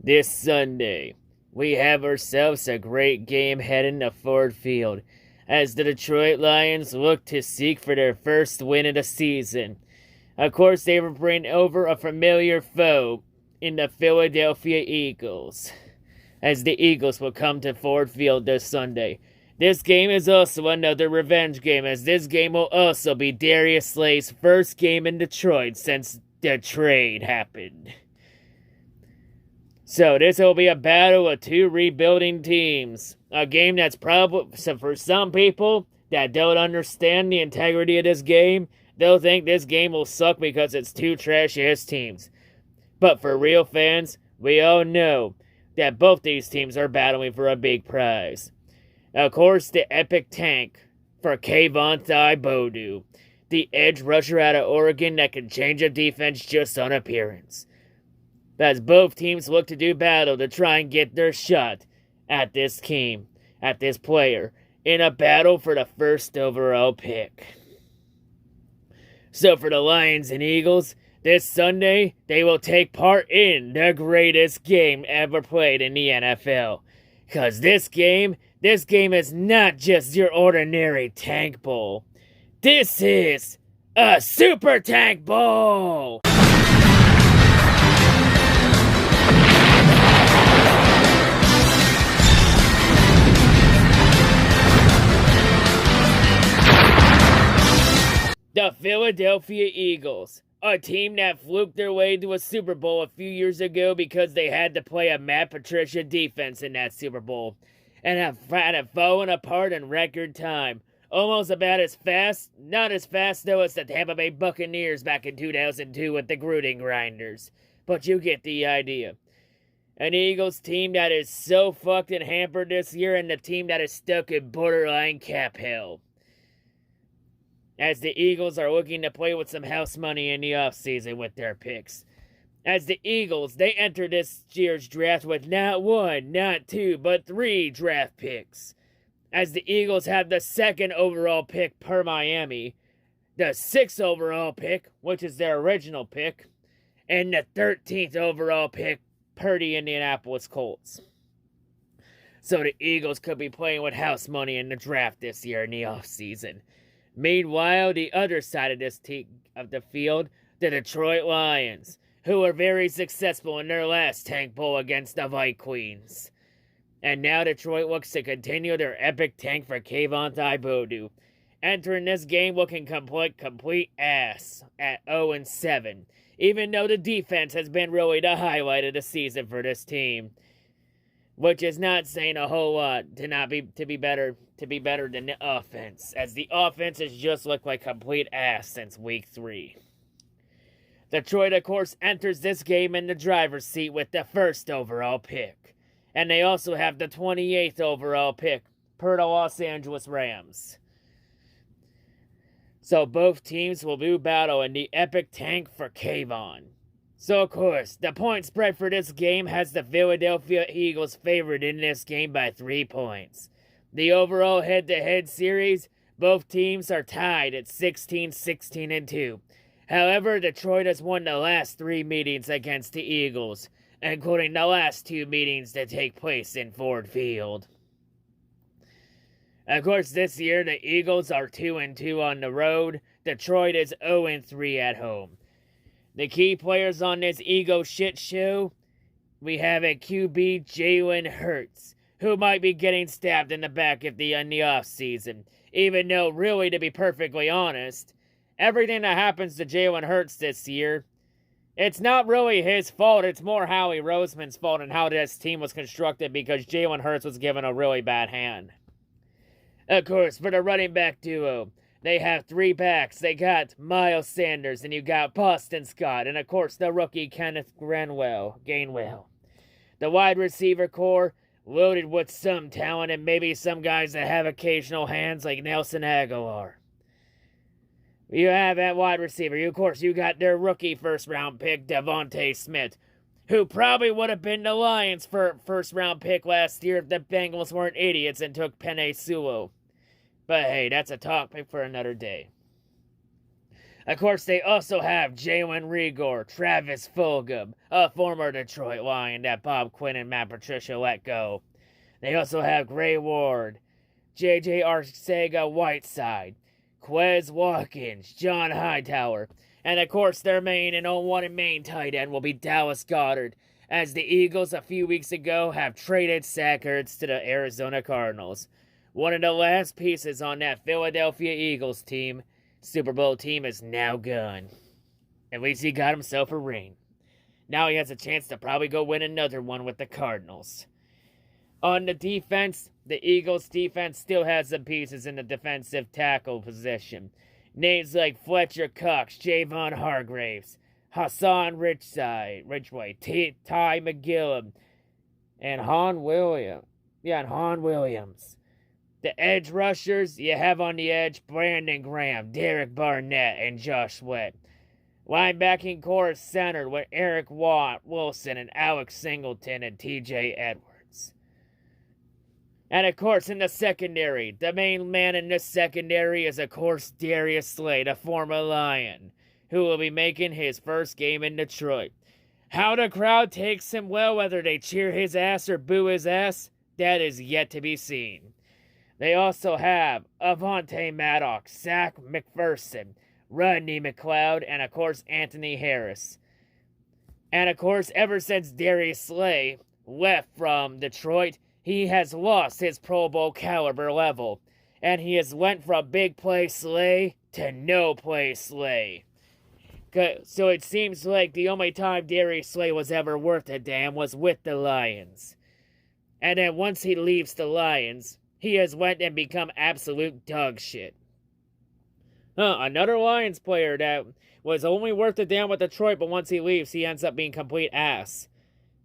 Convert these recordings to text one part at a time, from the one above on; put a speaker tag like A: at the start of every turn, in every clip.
A: This Sunday, we have ourselves a great game heading to Ford Field as the Detroit Lions look to seek for their first win of the season. Of course, they will bring over a familiar foe in the Philadelphia Eagles, as the Eagles will come to Ford Field this Sunday. This game is also another revenge game, as this game will also be Darius Slay's first game in Detroit since the trade happened. So this will be a battle of two rebuilding teams. A game that's probably, so for some people that don't understand the integrity of this game, they'll think this game will suck because it's two trash-ass teams. But for real fans, we all know that both these teams are battling for a big prize. Of course, the epic tank for Kayvon Thibodeau, the edge rusher out of Oregon that can change a defense just on appearance. As both teams look to do battle to try and get their shot at this team, at this player, in a battle for the first overall pick. So for the Lions and Eagles, this Sunday, they will take part in the greatest game ever played in the NFL. Because this game is not just your ordinary tank bowl. This is a Super Tank Bowl! The Philadelphia Eagles, a team that fluked their way to a Super Bowl a few years ago because they had to play a Matt Patricia defense in that Super Bowl, and have fallen apart in record time. Almost about as fast, not as fast though as the Tampa Bay Buccaneers back in 2002 with the Gruden Grinders, but you get the idea. An Eagles team that is so fucked and hampered this year, and the team that is stuck in borderline cap hell, as the Eagles are looking to play with some house money in the offseason with their picks. As the Eagles, they enter this year's draft with not one, not two, but 3 draft picks. As the Eagles have the 2nd overall pick per Miami, the 6th overall pick, which is their original pick, and the 13th overall pick per the Indianapolis Colts. So the Eagles could be playing with house money in the draft this year in the offseason. Meanwhile, the other side of this of the field, the Detroit Lions, who were very successful in their last tank bowl against the Vikings. And now Detroit looks to continue their epic tank for Kayvon Thibodeau, entering this game looking complete ass at 0-7, even though the defense has been really the highlight of the season for this team, which is not saying a whole lot to be better than the offense, as the offense has just looked like complete ass since week 3. Detroit, of course, enters this game in the driver's seat with the 1st overall pick, and they also have the 28th overall pick per the Los Angeles Rams. So both teams will do battle in the epic tank for Kayvon. So, of course, the point spread for this game has the Philadelphia Eagles favored in this game by 3 points. The overall head-to-head series, both teams are tied at 16-2. However, Detroit has won the last 3 meetings against the Eagles, including the last 2 meetings that take place in Ford Field. Of course, this year, the Eagles are 2-2 on the road. Detroit is 0-3 at home. The key players on this ego shit show, we have a QB Jalen Hurts, who might be getting stabbed in the back in the offseason, even though, really, to be perfectly honest, everything that happens to Jalen Hurts this year, it's not really his fault. It's more Howie Roseman's fault and how this team was constructed because Jalen Hurts was given a really bad hand. Of course, for the running back duo, they have 3 backs. They got Miles Sanders, and you got Boston Scott, and of course the rookie Kenneth Gainwell. The wide receiver core, loaded with some talent and maybe some guys that have occasional hands like Nelson Aguilar. You have at wide receiver, you got their rookie first-round pick, Devontae Smith, who probably would have been the Lions' first-round pick last year if the Bengals weren't idiots and took Penei Sewell. But hey, that's a topic for another day. Of course, they also have Jalen Rigor, Travis Fulgham, a former Detroit Lion that Bob Quinn and Matt Patricia let go. They also have Gray Ward, J.J. Arcega-Whiteside, Quez Watkins, John Hightower, and of course their main and main tight end will be Dallas Goedert, as the Eagles a few weeks ago have traded Zach Ertz to the Arizona Cardinals. One of the last pieces on that Philadelphia Eagles team, Super Bowl team, is now gone. At least he got himself a ring. Now he has a chance to probably go win another one with the Cardinals. On the defense, the Eagles' defense still has some pieces in the defensive tackle position. Names like Fletcher Cox, Javon Hargraves, Hassan Ridgeway, Ty McGillim, and Han Williams. The edge rushers, you have on the edge Brandon Graham, Derek Barnett, and Josh Sweat. Linebacking core is centered with Eric Wilson and Alex Singleton and TJ Edwards. And of course, in the secondary, the main man in this secondary is of course Darius Slay, the former Lion, who will be making his first game in Detroit. How the crowd takes him, well, whether they cheer his ass or boo his ass, that is yet to be seen. They also have Avonte Maddox, Zach McPherson, Rodney McLeod, and of course Anthony Harris. And of course, ever since Darius Slay left from Detroit, he has lost his Pro Bowl caliber level. And he has went from big play Slay to no play Slay. So it seems like the only time Darius Slay was ever worth a damn was with the Lions. And then once he leaves the Lions, he has went and become absolute dog shit. Another Lions player that was only worth a damn with Detroit, but once he leaves, he ends up being complete ass.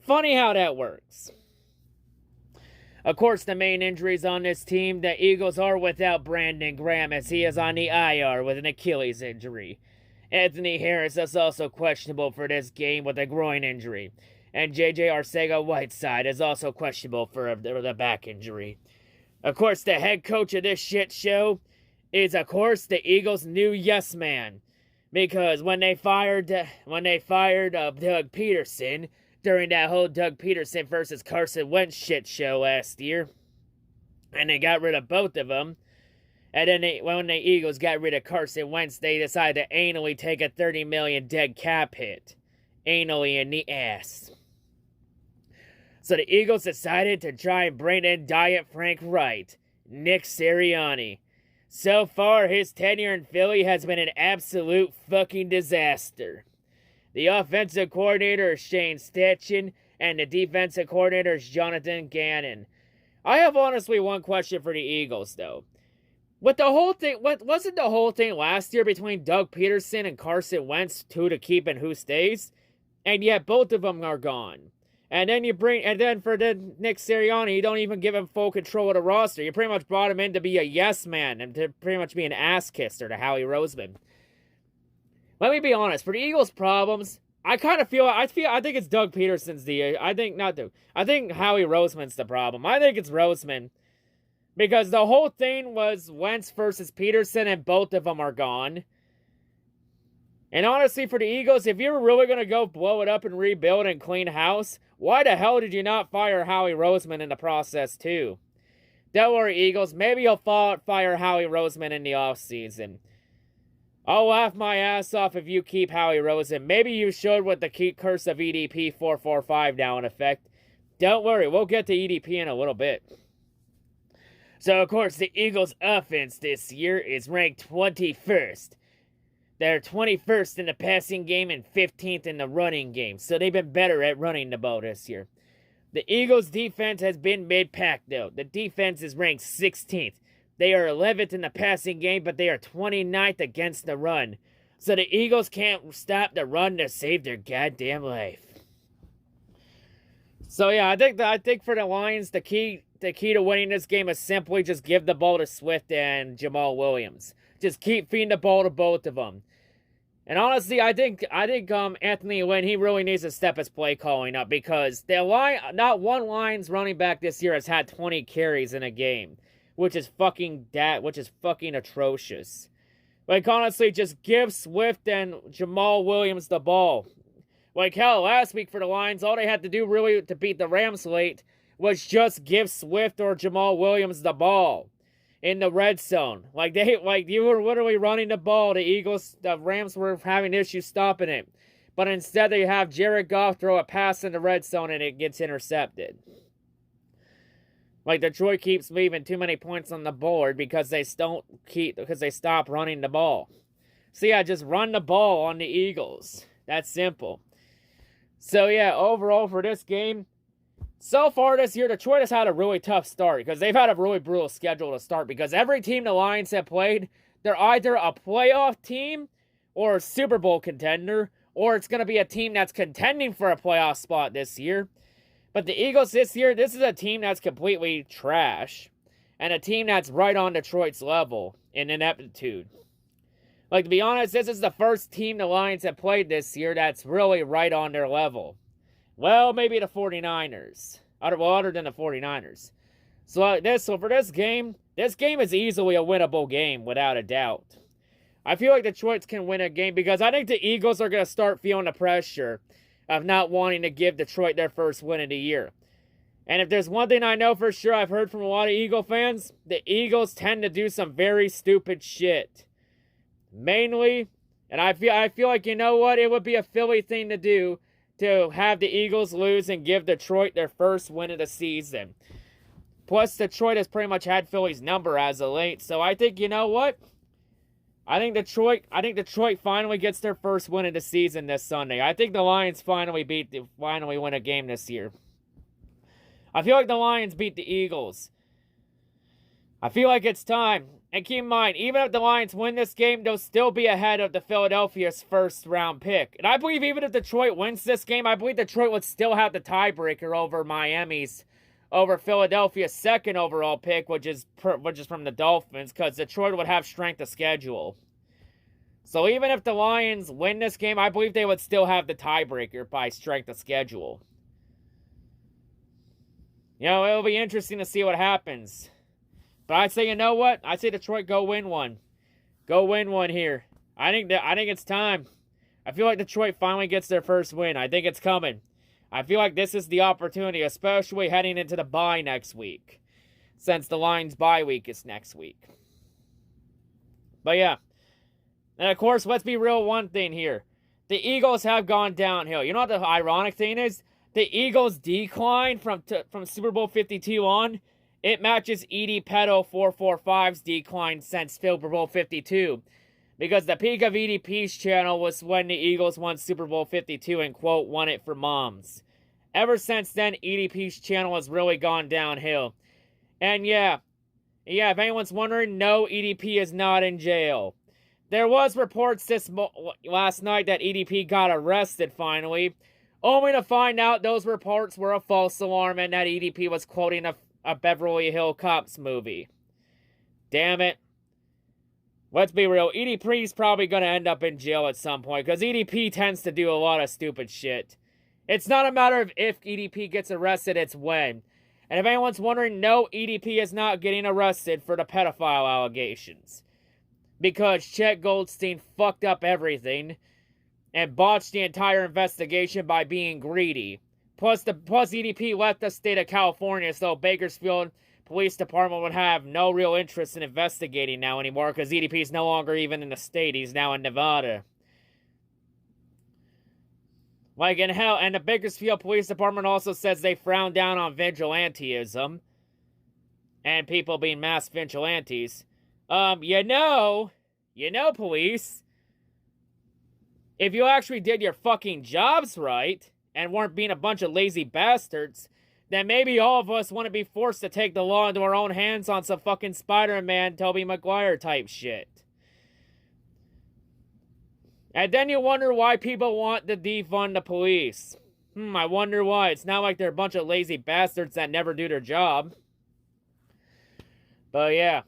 A: Funny how that works. Of course, the main injuries on this team, the Eagles are without Brandon Graham as he is on the IR with an Achilles injury. Anthony Harris is also questionable for this game with a groin injury. And J.J. Arcega-Whiteside is also questionable for the back injury. Of course, the head coach of this shit show is, of course, the Eagles' new yes man. Because when they fired Doug Peterson during that whole Doug Peterson versus Carson Wentz shit show last year, and they got rid of both of them, and then when the Eagles got rid of Carson Wentz, they decided to anally take a $30 million dead cap hit. Anally in the ass. So the Eagles decided to try and bring in Diet Frank Wright, Nick Sirianni. So far, his tenure in Philly has been an absolute fucking disaster. The offensive coordinator is Shane Steichen, and the defensive coordinator is Jonathan Gannon. I have honestly one question for the Eagles, though. Wasn't the whole thing last year between Doug Peterson and Carson Wentz, who to keep and who stays? And yet both of them are gone. And then for Nick Sirianni, you don't even give him full control of the roster. You pretty much brought him in to be a yes man and to pretty much be an ass kisser to Howie Roseman. Let me be honest, for the Eagles' problems, I think it's Doug Peterson's I think Howie Roseman's the problem. I think it's Roseman. Because the whole thing was Wentz versus Peterson, and both of them are gone. And honestly, for the Eagles, if you were really going to go blow it up and rebuild and clean house, why the hell did you not fire Howie Roseman in the process, too? Don't worry, Eagles. Maybe you'll fire Howie Roseman in the offseason. I'll laugh my ass off if you keep Howie Roseman. Maybe you should with the curse of EDP 445 now in effect. Don't worry, we'll get to EDP in a little bit. So, of course, the Eagles' offense this year is ranked 21st. They're 21st in the passing game and 15th in the running game. So they've been better at running the ball this year. The Eagles' defense has been mid-pack, though. The defense is ranked 16th. They are 11th in the passing game, but they are 29th against the run. So the Eagles can't stop the run to save their goddamn life. So yeah, I think for the Lions, the key to winning this game is simply just give the ball to Swift and Jamal Williams. Just keep feeding the ball to both of them. And honestly, I think Anthony Lynn, he really needs to step his play calling up, because not one Lions running back this year has had 20 carries in a game, which is fucking atrocious. Like, honestly, just give Swift and Jamal Williams the ball. Like, hell, last week for the Lions, all they had to do really to beat the Rams late was just give Swift or Jamal Williams the ball in the red zone. You were literally running the ball. The Rams were having issues stopping it. But instead, they have Jared Goff throw a pass in the red zone and it gets intercepted. Like, Detroit keeps leaving too many points on the board because they stop running the ball. So yeah, just run the ball on the Eagles. That's simple. So yeah, overall for this game, so far this year, Detroit has had a really tough start because they've had a really brutal schedule to start because every team the Lions have played, they're either a playoff team or a Super Bowl contender, or it's going to be a team that's contending for a playoff spot this year. But the Eagles this year, this is a team that's completely trash. And a team that's right on Detroit's level in ineptitude. Like, to be honest, this is the first team the Lions have played this year that's really right on their level. Well, maybe the 49ers. Other than the 49ers. So for this game is easily a winnable game, without a doubt. I feel like Detroit can win a game because I think the Eagles are going to start feeling the pressure of not wanting to give Detroit their first win of the year. And if there's one thing I know for sure I've heard from a lot of Eagle fans, the Eagles tend to do some very stupid shit. Mainly, and I feel like, you know what, it would be a Philly thing to do to have the Eagles lose and give Detroit their first win of the season. Plus, Detroit has pretty much had Philly's number as of late, so I think, you know what? I think Detroit finally gets their first win of the season this Sunday. I think the Lions finally win a game this year. I feel like the Lions beat the Eagles. I feel like it's time. And keep in mind, even if the Lions win this game, they'll still be ahead of the Philadelphia's first round pick. And I believe even if Detroit wins this game, I believe Detroit would still have the tiebreaker over Philadelphia's second overall pick, which is from the Dolphins, because Detroit would have strength of schedule. So even if the Lions win this game, I believe they would still have the tiebreaker by strength of schedule. You know, it'll be interesting to see what happens. But I'd say, you know what? I'd say Detroit go win one. Go win one here. I think it's time. I feel like Detroit finally gets their first win. I think it's coming. I feel like this is the opportunity, especially heading into the bye next week, since the Lions' bye week is next week. But yeah, and of course, let's be real one thing here. The Eagles have gone downhill. You know what the ironic thing is? The Eagles' decline from Super Bowl 52 on, it matches Edie Pedo 445's decline since Super Bowl 52. Because the peak of EDP's channel was when the Eagles won Super Bowl 52 and, quote, won it for moms. Ever since then, EDP's channel has really gone downhill. And yeah, if anyone's wondering, no, EDP is not in jail. There was reports last night that EDP got arrested finally, only to find out those reports were a false alarm and that EDP was quoting a Beverly Hills Cops movie. Damn it. Let's be real, EDP's probably going to end up in jail at some point, because EDP tends to do a lot of stupid shit. It's not a matter of if EDP gets arrested, it's when. And if anyone's wondering, no, EDP is not getting arrested for the pedophile allegations. Because Chet Goldstein fucked up everything and botched the entire investigation by being greedy. Plus EDP left the state of California, so Bakersfield Police Department would have no real interest in investigating now anymore because EDP is no longer even in the state. He's now in Nevada. Like in hell, and the Bakersfield Police Department also says they frown down on vigilantism and people being mass vigilantes. You know, police, if you actually did your fucking jobs right and weren't being a bunch of lazy bastards, then maybe all of us wouldn't be forced to take the law into our own hands on some fucking Spider-Man, Tobey Maguire type shit. And then you wonder why people want to defund the police. I wonder why. It's not like they're a bunch of lazy bastards that never do their job. But yeah.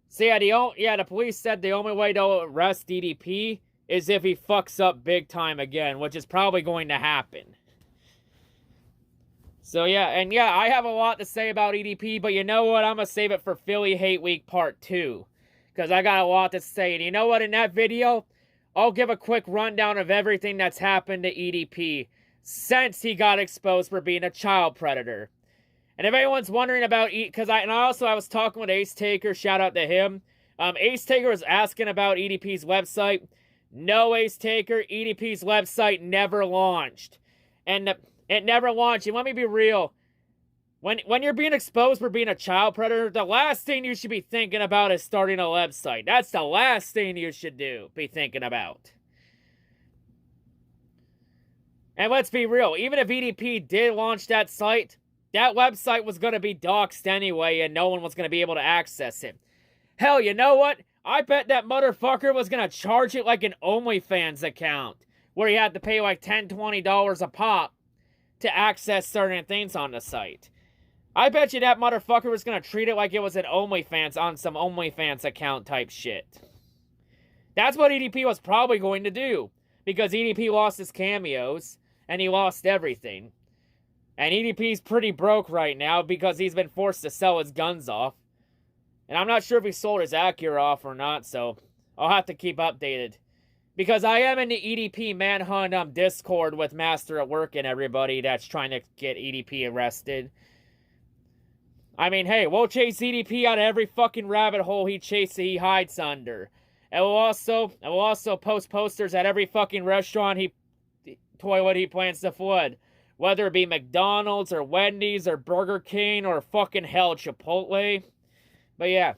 A: So yeah, the police said the only way to arrest DDP is if he fucks up big time again, which is probably going to happen. So yeah, I have a lot to say about EDP, but you know what? I'm going to save it for Philly Hate Week Part 2. because I got a lot to say. And you know what? In that video, I'll give a quick rundown of everything that's happened to EDP since he got exposed for being a child predator. And if anyone's wondering about I was talking with Ace Taker, shout out to him. Ace Taker was asking about EDP's website. No, Ace Taker, EDP's website never launched. And it never launched. And let me be real. When you're being exposed for being a child predator, the last thing you should be thinking about is starting a website. That's the last thing you should be thinking about. And let's be real, even if EDP did launch that site, that website was going to be doxxed anyway, and no one was going to be able to access it. Hell, you know what? I bet that motherfucker was going to charge it like an OnlyFans account, where you had to pay like $10, $20 a pop to access certain things on the site. I bet you that motherfucker was going to treat it like it was an OnlyFans on some OnlyFans account type shit. That's what EDP was probably going to do, because EDP lost his cameos, and he lost everything. And EDP's pretty broke right now because he's been forced to sell his guns off. And I'm not sure if he sold his Acura off or not, so I'll have to keep updated. Because I am in the EDP Manhunt Discord with Master at Work and everybody that's trying to get EDP arrested. I mean, hey, we'll chase EDP out of every fucking rabbit hole he hides under. And we'll also post posters at every fucking restaurant toilet he plans to flood. Whether it be McDonald's or Wendy's or Burger King or fucking hell, Chipotle. But yeah.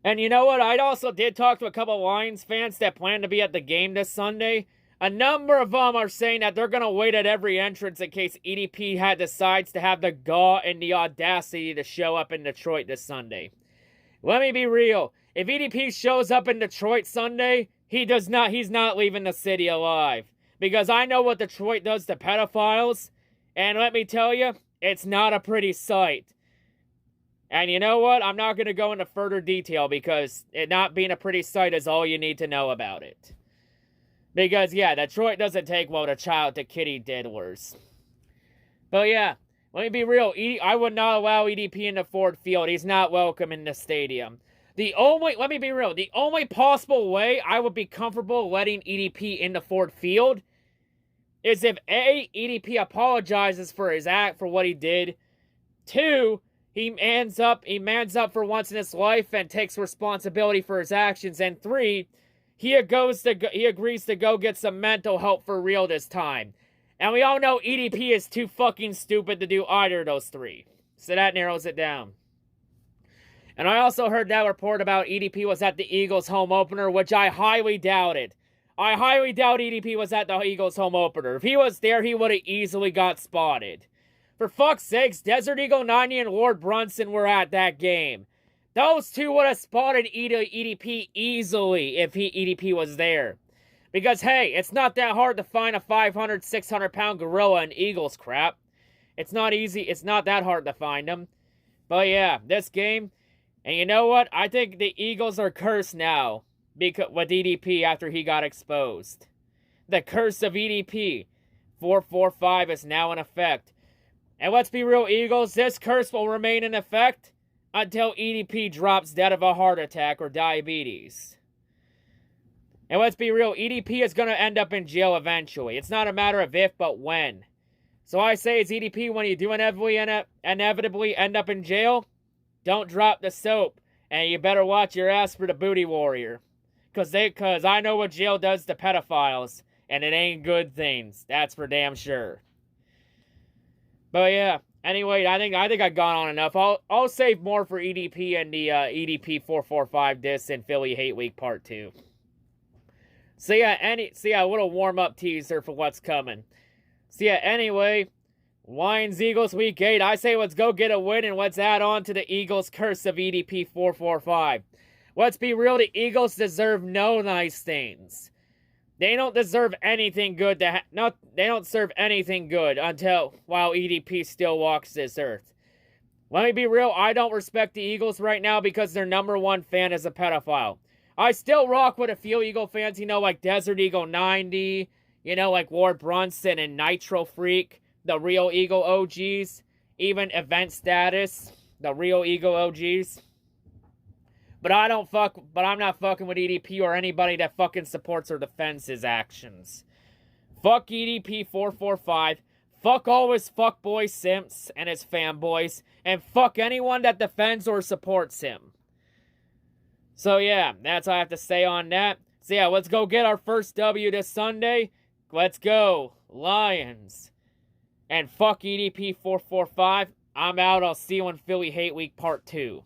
A: And you know what? I also did talk to a couple Lions fans that plan to be at the game this Sunday. A number of them are saying that they're going to wait at every entrance in case EDP decides to have the gall and the audacity to show up in Detroit this Sunday. Let me be real. If EDP shows up in Detroit Sunday, he's not leaving the city alive. Because I know what Detroit does to pedophiles. And let me tell you, it's not a pretty sight. And you know what? I'm not going to go into further detail because it not being a pretty sight is all you need to know about it. Because, yeah, Detroit doesn't take well to child to kitty diddlers. But, yeah, let me be real. I would not allow EDP into Ford Field. He's not welcome in the stadium. Let me be real. The only possible way I would be comfortable letting EDP into Ford Field is if A, EDP apologizes for his act, for what he did. 2, he mans up for once in his life and takes responsibility for his actions. And 3, he agrees to go get some mental help for real this time. And we all know EDP is too fucking stupid to do either of those 3. So that narrows it down. And I also heard that report about EDP was at the Eagles home opener, which I highly doubted. I highly doubt EDP was at the Eagles home opener. If he was there, he would have easily got spotted. For fuck's sakes, Desert Eagle 90 and Lord Brunson were at that game. Those two would have spotted EDP easily if EDP was there. Because, hey, it's not that hard to find a 500, 600-pound gorilla in Eagles crap. It's not easy. It's not that hard to find them. But, yeah, this game. And you know what? I think the Eagles are cursed now with EDP after he got exposed. The curse of EDP. 445 is now in effect. And let's be real, Eagles. This curse will remain in effect until EDP drops dead of a heart attack or diabetes. And let's be real, EDP is going to end up in jail eventually. It's not a matter of if, but when. So I say it's EDP, when you do inevitably end up in jail, don't drop the soap. And you better watch your ass for the booty warrior. Because I know what jail does to pedophiles. And it ain't good things. That's for damn sure. But yeah. Anyway, I think I've gone on enough. I'll save more for EDP and the EDP 445 disc and Philly Hate Week Part 2. So yeah, a little warm-up teaser for what's coming. So yeah, anyway, Lions Eagles Week 8. I say let's go get a win and let's add on to the Eagles' curse of EDP 445. Let's be real, the Eagles deserve no nice things. They don't deserve anything good they don't serve anything good while EDP still walks this earth. Let me be real, I don't respect the Eagles right now because their number one fan is a pedophile. I still rock with a few Eagle fans, like Desert Eagle 90, like Lord Brunson and Nitro Freak, the real Eagle OGs, even Event Status, the real Eagle OGs. But I'm not fucking with EDP or anybody that fucking supports or defends his actions. Fuck EDP 445. Fuck all his fuckboy simps and his fanboys. And fuck anyone that defends or supports him. So yeah, that's all I have to say on that. So yeah, let's go get our first W this Sunday. Let's go, Lions. And fuck EDP 445. I'm out. I'll see you in Philly Hate Week Part 2.